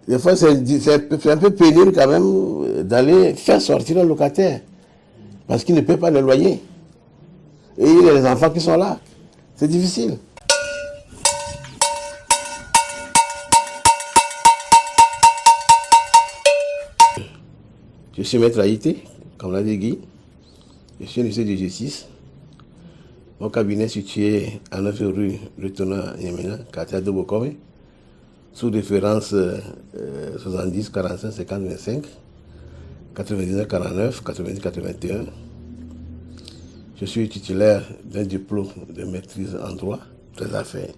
Des fois, c'est un peu pénible quand même d'aller faire sortir un locataire. Parce qu'il ne paie pas le loyer. Et il y a les enfants qui sont là. C'est difficile. Je suis maître Haïté, comme l'a dit Guy. Je suis huissier de justice. Mon cabinet est situé à 9 rue Lieutenant Yemena, quartier de Bokome, sous référence 70 45 50 25, 99 49, 90 81. Je suis titulaire d'un diplôme de maîtrise en droit, des affaires.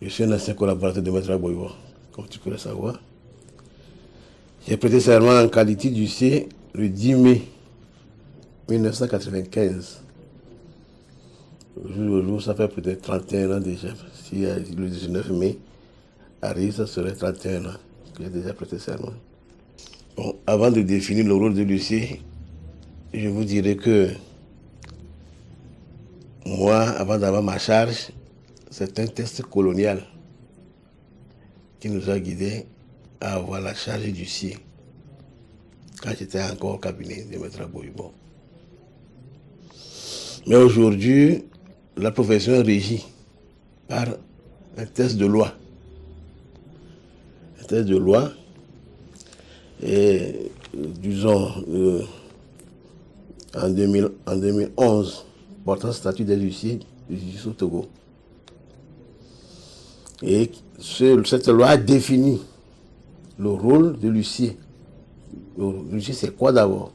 Je suis un ancien collaborateur de Maître Aboyo, comme tu peux le savoir. J'ai prêté serment en qualité d'huissier le 10 mai 1995. Au jour, ça fait peut-être 31 ans déjà. Si le 19 mai arrive, ça serait 31 ans que j'ai déjà prêté serment. Bon, avant de définir le rôle de l'huissier, je vous dirais que moi, avant d'avoir ma charge, c'est un test colonial qui nous a guidés à avoir la charge d'huissier quand j'étais encore au cabinet de Maître Aboyo. Mais aujourd'hui, la profession est régie par un test de loi. Un test de loi, et disons, en 2011, portant statut des huissiers du justice au Togo. Et cette loi a défini le rôle de l'huissier. L'huissier, c'est quoi d'abord?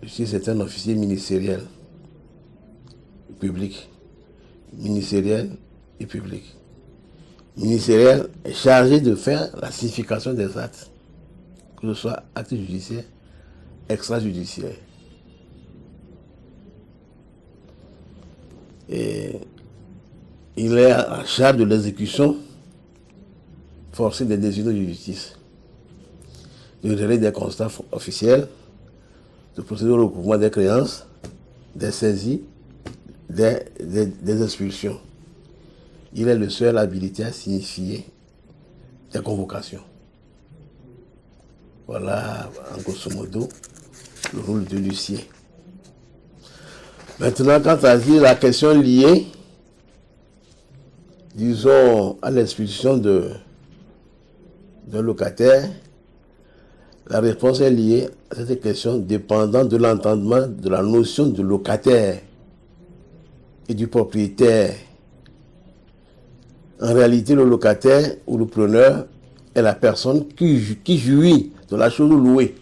L'huissier, c'est un officier ministériel, public. Ministériel et public. Ministériel est chargé de faire la signification des actes, que ce soit actes judiciaires, extrajudiciaires. Et il est en charge de l'exécution forcée des décisions de justice, de gérer des constats officiels, de procéder au recouvrement des créances, des saisies, des expulsions. Il est le seul habilité à signifier des convocations. Voilà, en grosso modo, le rôle de l'huissier. Maintenant, quant à dire la question liée, disons, à l'expulsion d'un locataire, la réponse est liée à cette question dépendant de l'entendement de la notion de locataire et du propriétaire. En réalité, le locataire ou le preneur est la personne qui jouit de la chose louée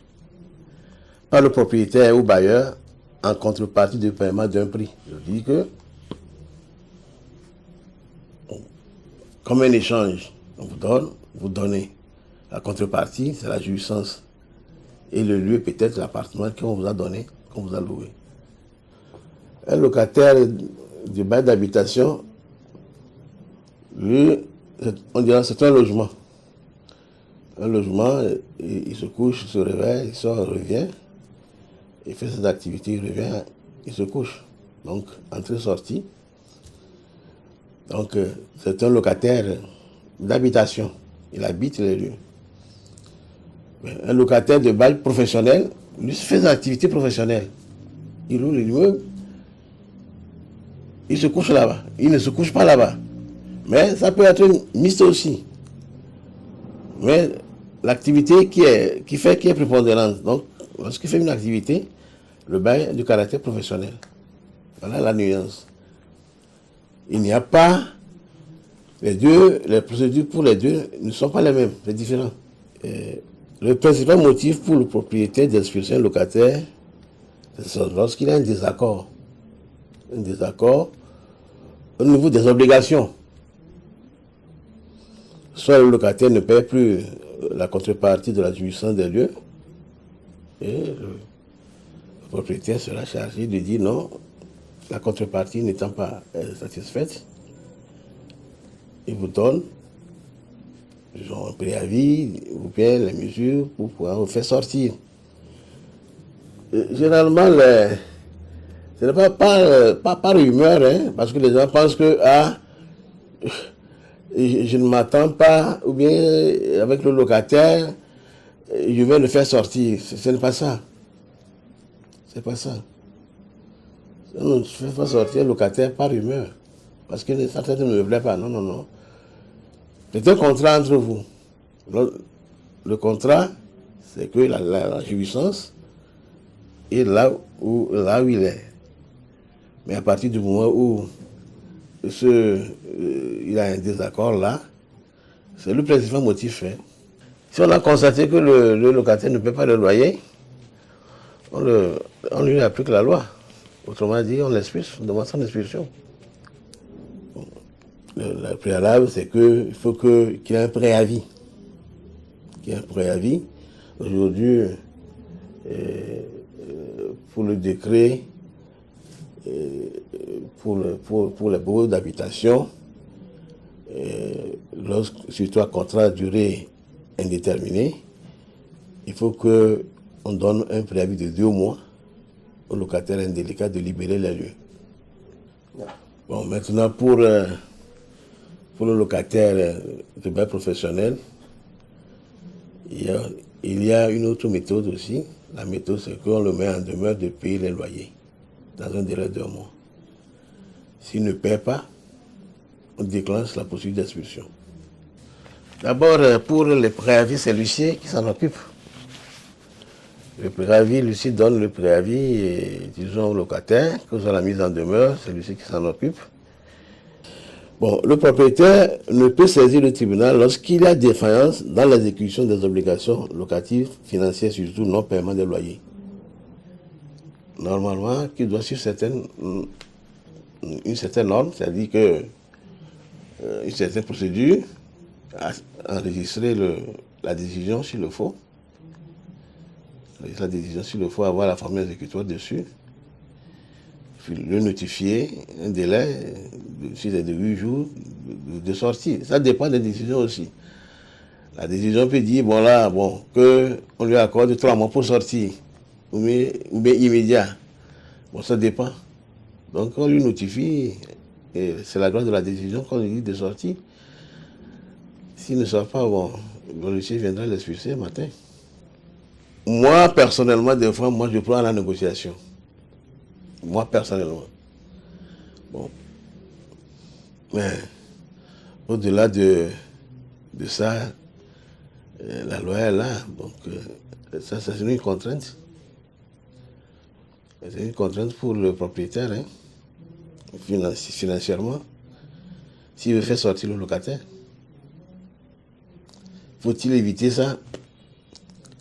par le propriétaire ou bailleur en contrepartie du paiement d'un prix. Je dis que, comme un échange, on vous donne, vous donnez. La contrepartie, c'est la jouissance. Et le lieu, peut-être l'appartement qu'on vous a donné, qu'on vous a loué. Un locataire du bail d'habitation, lui, on dirait c'est un logement. Un logement, il se couche, il se réveille, il sort, il revient, il fait ses activités, il revient, il se couche. Donc, entrée-sortie. Donc, c'est un locataire d'habitation. Il habite les lieux. Un locataire de bail professionnel, lui fait des activités professionnelles. Il loue l'immeuble, il se couche là-bas. Il ne se couche pas là-bas. Mais ça peut être mixte aussi. Mais l'activité qui est prépondérante. Donc, lorsqu'il fait une activité, le bail a du caractère professionnel. Voilà la nuance. Il n'y a pas les procédures pour les deux ne sont pas les mêmes, c'est différent. Le principal motif pour le propriétaire d'expulser un locataire, c'est lorsqu'il a un désaccord au niveau des obligations. Soit le locataire ne paie plus la contrepartie de la jouissance des lieux, et le propriétaire sera chargé de dire non, la contrepartie n'étant pas satisfaite, il vous donne un préavis ou bien les mesures pour pouvoir vous faire sortir. Généralement, ce n'est pas par humeur, hein, parce que les gens pensent que je ne m'attends pas, ou bien avec le locataire, je vais le faire sortir. Ce n'est pas ça. C'est pas ça. Non, je ne fais pas sortir le locataire par humeur. Parce que ça ne me plaît pas. Non, non, non. C'est un contrat entre vous. Le contrat, c'est que la jouissance est là où il est. Mais à partir du moment où il a un désaccord là, c'est le principal motif. Hein. Si on a constaté que le locataire ne paie pas le loyer, on lui applique la loi. Autrement dit, on l'expulse, on demande son expulsion. Le préalable, c'est qu'il faut qu'il y ait un préavis. Qu'il y ait un préavis. Aujourd'hui, pour le décret, pour les baux d'habitation, surtout un contrat à durée indéterminée, il faut qu'on donne un préavis de 2 mois au locataire indélicat de libérer les lieux. Bon, maintenant pour le locataire de bail professionnel, il y a une autre méthode aussi. La méthode, c'est qu'on le met en demeure de payer les loyers dans un délai de 2 mois. S'il ne paie pas, on déclenche la procédure d'expulsion. D'abord, pour les préavis, c'est l'huissier qui s'en occupe. Le préavis, l'huissier donne le préavis, disons, au locataire, que soit la mise en demeure, c'est l'huissier qui s'en occupe. Bon, le propriétaire ne peut saisir le tribunal lorsqu'il y a défaillance dans l'exécution des obligations locatives, financières, surtout non-paiement des loyers. Normalement, qu'il doit suivre une certaine norme, c'est-à-dire que une certaine procédure, enregistrer la décision s'il le faut. La décision s'il le faut, avoir la formule exécutoire dessus. Le notifier, un délai de 8 jours de sortie. Ça dépend des décisions aussi. La décision peut dire, bon là, qu'on lui accorde 3 mois pour sortir, ou bien immédiat. Bon, ça dépend. Donc on lui notifie, et c'est la grâce de la décision qu'on lui dit de sortir. S'il ne sort pas, bon, le policier viendra l'expulser le matin. Moi, personnellement, des fois, je prends la négociation. Moi, personnellement. Bon. Mais, au-delà de ça, la loi est là. Donc, ça, c'est une contrainte. C'est une contrainte pour le propriétaire, hein, financièrement, s'il veut faire sortir le locataire. Faut-il éviter ça?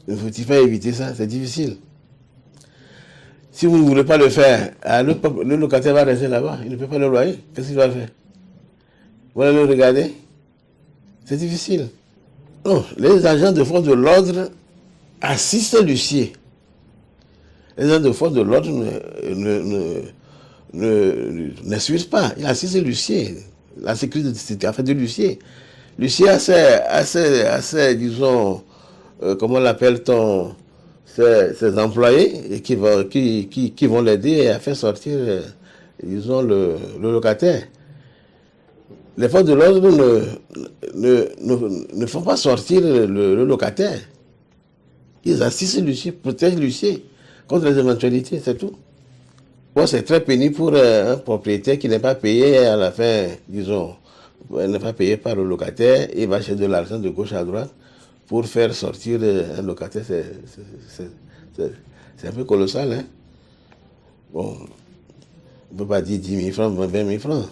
Ne faut-il pas éviter ça? C'est difficile. Si vous ne voulez pas le faire, le locataire va rester là-bas. Il ne peut pas le loyer. Qu'est-ce qu'il va faire? Vous allez le regarder? C'est difficile. Non, les agents de force de l'ordre assistent l'huissier. Les agents de force de l'ordre n'excusent pas. Ils assistent l'huissier. La sécurité, c'est affaire de l'huissier. L'huissier a ses, disons, comment l'appelle-t-on, ses employés qui vont l'aider à faire sortir, disons, le locataire. Les forces de l'ordre ne font pas sortir le locataire. Ils assistent l'huissier, protègent l'huissier contre les éventualités, c'est tout. Bon, c'est très pénible pour un propriétaire qui n'est pas payé à la fin, disons, n'est pas payé par le locataire, il va chercher de l'argent de gauche à droite pour faire sortir un locataire. C'est un peu colossal, hein. Bon, on ne peut pas dire 10 000 francs, 20 000 francs.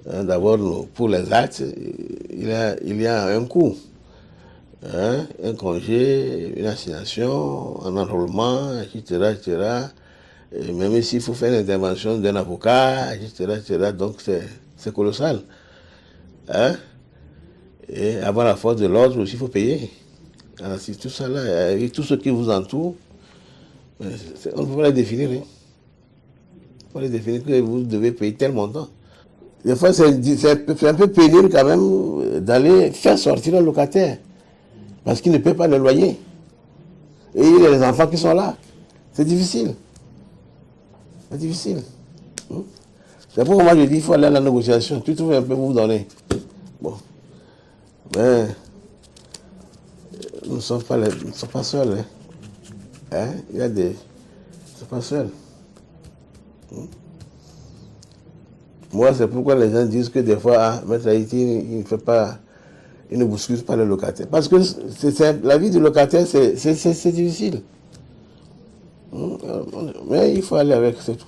Hein, d'abord, pour les actes, il y a un coût. Hein, un congé, une assignation, un enrôlement, etc., etc. Et même s'il faut faire l'intervention d'un avocat, etc., etc. Donc c'est colossal. Hein? Et avoir la force de l'ordre aussi, il faut payer. Alors, c'est tout ça là, et tout ce qui vous entoure, on ne peut pas les définir. Hein. On peut les définir que vous devez payer tel montant. Des fois, c'est un peu pénible quand même d'aller faire sortir un locataire. Parce qu'il ne paie pas le loyer. Et il y a les enfants qui sont là. C'est difficile. C'est difficile. C'est pourquoi moi je dis qu'il faut aller à la négociation. Tu trouves un peu pour vous donner. Bon. Mais nous ne sommes pas seuls. Hein? Il y a des. Nous ne sommes pas seuls. Moi, c'est pourquoi les gens disent que des fois, Maître Haïti, il ne fait pas. Il ne bouscule pas le locataire. Parce que la vie du locataire, c'est difficile. Mais il faut aller avec, c'est tout.